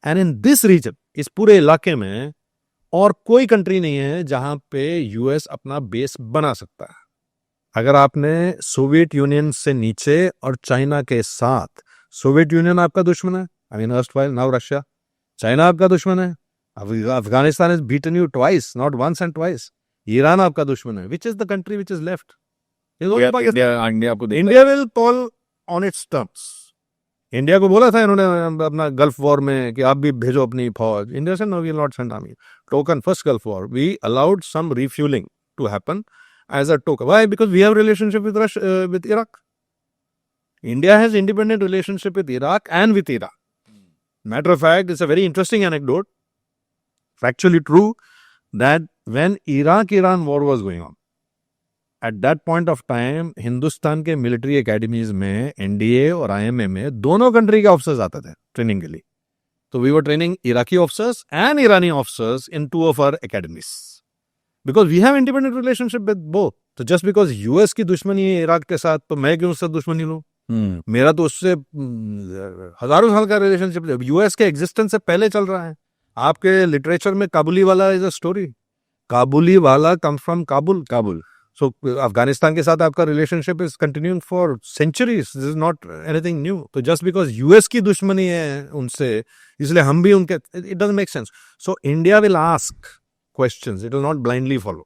And in this reason, इस पूरे इलाके में और कोई कंट्री नहीं है जहां पे यूएस अपना बेस बना सकता है। अगर आपने सोवियत यूनियन से नीचे और चाइना के साथ, सोवियत यूनियन आपका दुश्मन है, I mean erstwhile, now Russia, China आपका दुश्मन है, Afghanistan is beaten you twice, not once and twice, Iran आपका दुश्मन है, which is the country which is left? India will call on its terms. India को बोला था इन्होंने अपना गल्फ वॉर में कि आप भी भेजो अपनी फौज, इंडिया से no we will not send army. Token first gulf war we allowed some refuelling to happen as a token. Why? Because we have relationship with with Iraq. India has independent relationship with Iraq and with Iran. Matter of fact, it's a very interesting anecdote, factually true, that when Iraq-Iran war was going on, at that point of time, Hindustan के military academies में NDA और IMA में दोनों country के officers आते थे training के लिए। तो we were training Iraqi officers and Iranian officers in two of our academies, because we have independent relationship with both. तो जस्ट बिकॉज यूएस की दुश्मनी है इराक के साथ, तो मैं क्यों उससे दुश्मनी लूं? मेरा तो उससे हजारों साल का रिलेशनशिप यूएस के एग्जिस्टेंस से पहले चल रहा है। आपके लिटरेचर में काबुली वाला is a story, Kabuliwala comes from Kabul. So Afghanistan के साथ आपका relationship is continuing for centuries, this is not anything new. तो जस्ट बिकॉज यूएस की दुश्मनी है उनसे, इसलिए हम भी उनके, it doesn't make sense. So India will ask questions, it will not blindly follow.